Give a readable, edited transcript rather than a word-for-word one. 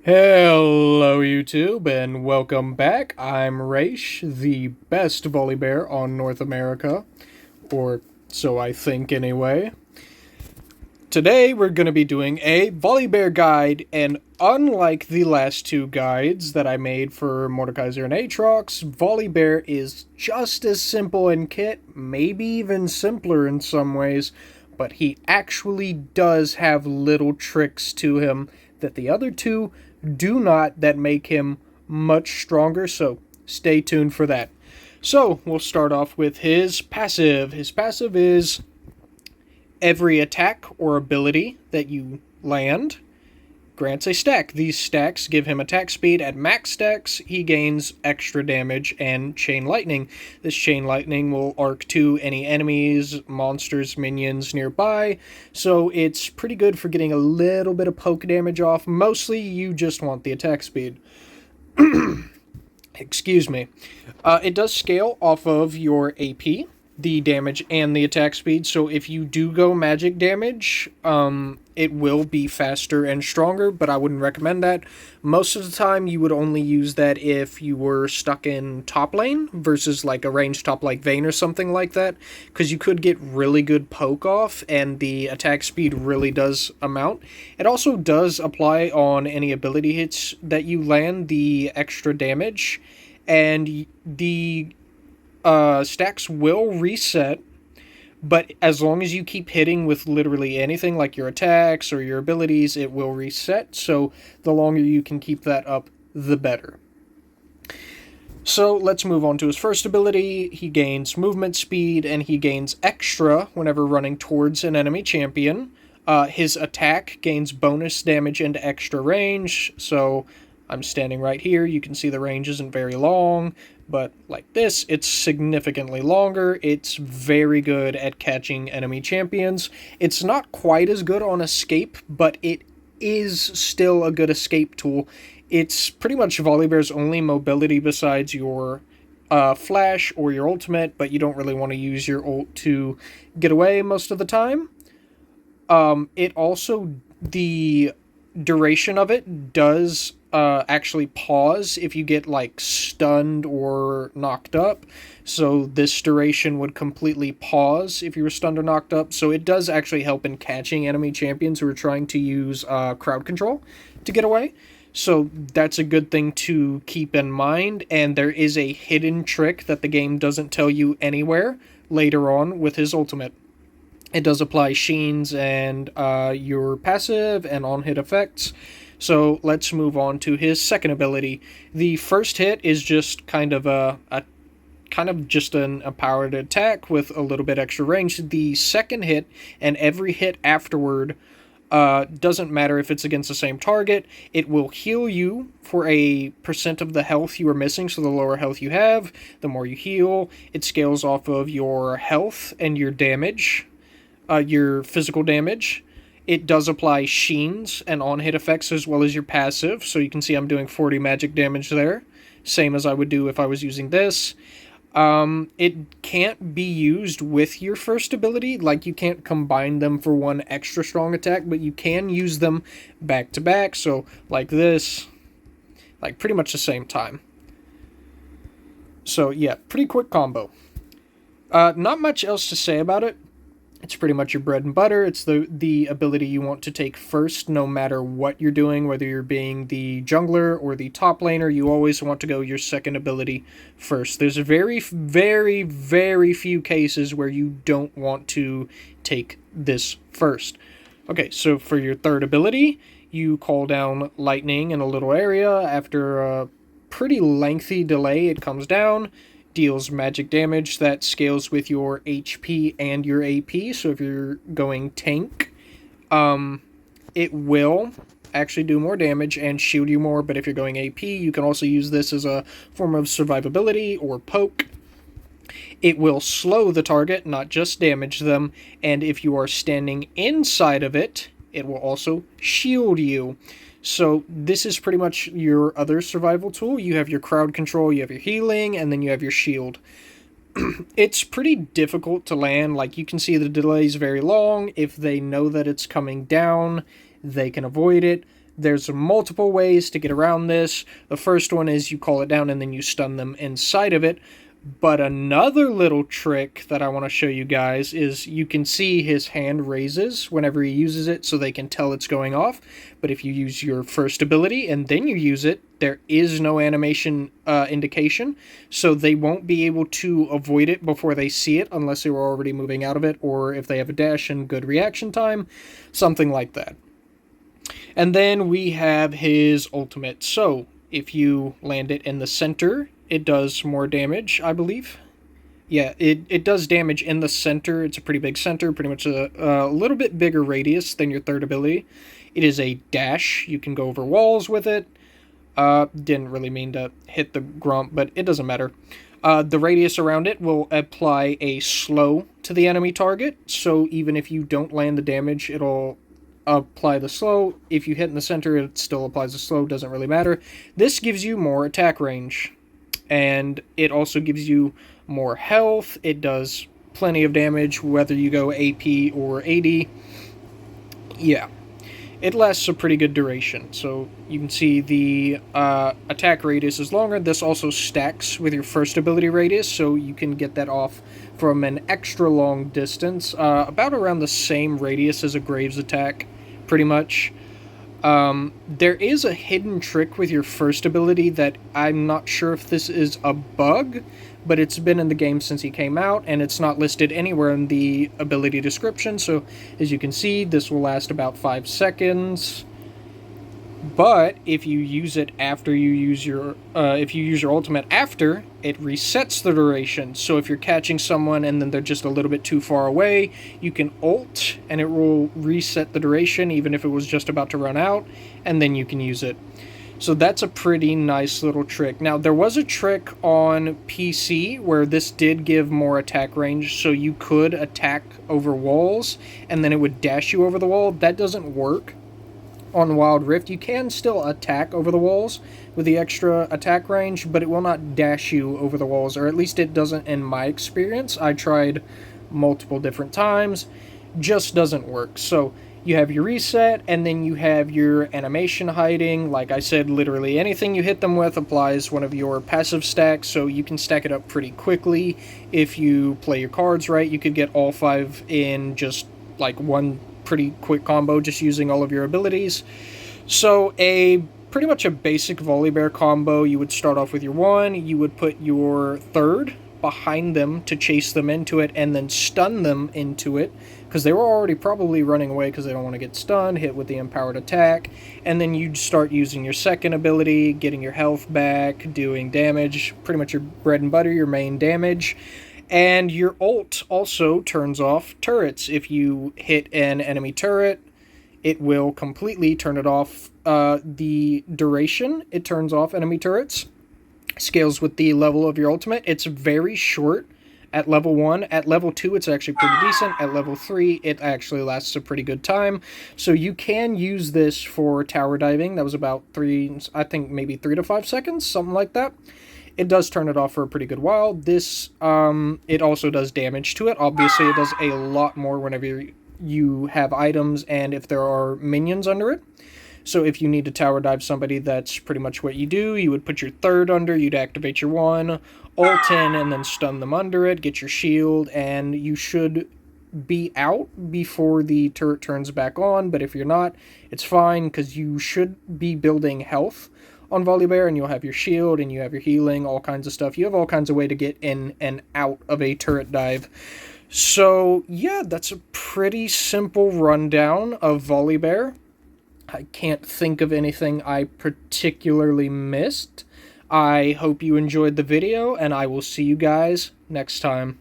Hello YouTube and welcome back. I'm Raish, the best Volibear on North America, or so I think anyway. Today we're going to be doing a Volibear guide, and unlike the last two guides that I made for Mordekaiser and Aatrox, Volibear is just as simple in kit, maybe even simpler in some ways, but he actually does have little tricks to him that the other two do not, that make him much stronger, so stay tuned for that. So, we'll start off with his passive. His passive is every attack or ability that you land grants a stack. These stacks give him attack speed. At max stacks, he gains extra damage and Chain Lightning. This Chain Lightning will arc to any enemies, monsters, minions nearby, so it's pretty good for getting a little bit of poke damage off. Mostly, you just want the attack speed. Excuse me. It does scale off of your AP, the damage, and the attack speed, so if you do go magic damage, it will be faster and stronger, but I wouldn't recommend that. Most of the time, you would only use that if you were stuck in top lane versus like a ranged top like Vayne or something like that, because you could get really good poke off, and the attack speed really does amount. It also does apply on any ability hits that you land, the extra damage, and the stacks will reset, but as long as you keep hitting with literally anything, like your attacks or your abilities, it will reset, so the longer you can keep that up, the better. So let's move on to his first ability. He gains movement speed, and he gains extra whenever running towards an enemy champion. His attack gains bonus damage and extra range, so I'm standing right here. You can see the range isn't very long, but like this, it's significantly longer. It's very good at catching enemy champions. It's not quite as good on escape, but it is still a good escape tool. It's pretty much Volibear's only mobility besides your flash or your ultimate, but you don't really want to use your ult to get away most of the time. It also, the duration of it does actually pause if you get like stunned or knocked up, so this duration would completely pause if you were stunned or knocked up, so it does actually help in catching enemy champions who are trying to use crowd control to get away, so that's a good thing to keep in mind. And there is a hidden trick that the game doesn't tell you anywhere later on with his ultimate. It does apply sheens and your passive and on-hit effects. So let's move on to his second ability. The first hit is just kind of a powered attack with a little bit extra range. The second hit and every hit afterward, doesn't matter if it's against the same target, it will heal you for a % of the health you are missing. So the lower health you have, the more you heal. It scales off of your health and your damage, your physical damage. It does apply sheens and on-hit effects as well as your passive, so you can see I'm doing 40 magic damage there, same as I would do if I was using this. It can't be used with your first ability, like you can't combine them for one extra strong attack, but you can use them back to back, so like this, like pretty much the same time. So yeah, pretty quick combo. Not much else to say about it. It's pretty much your bread and butter. It's the ability you want to take first, no matter what you're doing, whether you're being the jungler or the top laner, you always want to go your second ability first. There's very, very, very few cases where you don't want to take this first. Okay, so for your third ability, you call down lightning in a little area. After a pretty lengthy delay, it comes down, deals magic damage that scales with your HP and your AP. So if you're going tank, it will actually do more damage and shield you more, but if you're going AP, you can also use this as a form of survivability or poke. It will slow the target, not just damage them, and if you are standing inside of it, it will also shield you. So this is pretty much your other survival tool. You have your crowd control, you have your healing, and then you have your shield. It's pretty difficult to land. Like, you can see the delay is very long. If they know that it's coming down, they can avoid it. There's multiple ways to get around this. The first one is you call it down and then you stun them inside of it. But another little trick that I want to show you guys is you can see his hand raises whenever he uses it so they can tell it's going off. But if you use your first ability and then you use it, there is no animation indication. So they won't be able to avoid it before they see it unless they were already moving out of it, or if they have a dash and good reaction time, something like that. And then we have his ultimate. So if you land it in the center, it does more damage, I believe. Yeah, it does damage in the center. It's a pretty big center, pretty much a little bit bigger radius than your third ability. It is a dash. You can go over walls with it. Didn't really mean to hit the grump, but it doesn't matter. The radius around it will apply a slow to the enemy target, so even if you don't land the damage, it'll apply the slow. If you hit in the center, it still applies the slow. Doesn't really matter. This gives you more attack range, and it also gives you more health. It does plenty of damage, whether you go AP or AD. Yeah, it lasts a pretty good duration. So you can see the attack radius is longer. This also stacks with your first ability radius, so you can get that off from an extra long distance, about around the same radius as a Graves attack, pretty much. There is a hidden trick with your first ability that I'm not sure if this is a bug, but it's been in the game since he came out, and it's not listed anywhere in the ability description, so as you can see, this will last about 5 seconds. But if you use it after you use your, ultimate after, it resets the duration. So if you're catching someone and then they're just a little bit too far away, you can ult and it will reset the duration even if it was just about to run out, and then you can use it. So that's a pretty nice little trick. Now, there was a trick on PC where this did give more attack range, so you could attack over walls and then it would dash you over the wall. That doesn't work on Wild Rift. You can still attack over the walls with the extra attack range, but it will not dash you over the walls, or at least it doesn't in my experience. I tried multiple different times, just doesn't work. So you have your reset, and then you have your animation hiding. Like I said, literally anything you hit them with applies one of your passive stacks, so you can stack it up pretty quickly. If you play your cards right, you could get all 5 in just like one pretty quick combo, just using all of your abilities. So pretty much a basic Volibear combo. You would start off with your 1, you would put your third behind them to chase them into it, and then stun them into it, because they were already probably running away because they don't want to get stunned, hit with the empowered attack, and then you'd start using your second ability, getting your health back, doing damage, pretty much your bread and butter, your main damage. And your ult also turns off turrets. If you hit an enemy turret, it will completely turn it off. The duration it turns off enemy turrets scales with the level of your ultimate. It's very short at level 1. At level 2, it's actually pretty decent. At level 3, it actually lasts a pretty good time. So you can use this for tower diving. That was about 3 to 5 seconds, something like that. It does turn it off for a pretty good while. This, it also does damage to it. Obviously, it does a lot more whenever you have items and if there are minions under it. So if you need to tower dive somebody, that's pretty much what you do. You would put your third under, you'd activate your 1, ult in, and then stun them under it, get your shield, and you should be out before the turret turns back on. But if you're not, it's fine, because you should be building health on Volibear, and you'll have your shield, and you have your healing, all kinds of stuff. You have all kinds of way to get in and out of a turret dive. So, yeah, that's a pretty simple rundown of Volibear. I can't think of anything I particularly missed. I hope you enjoyed the video, and I will see you guys next time.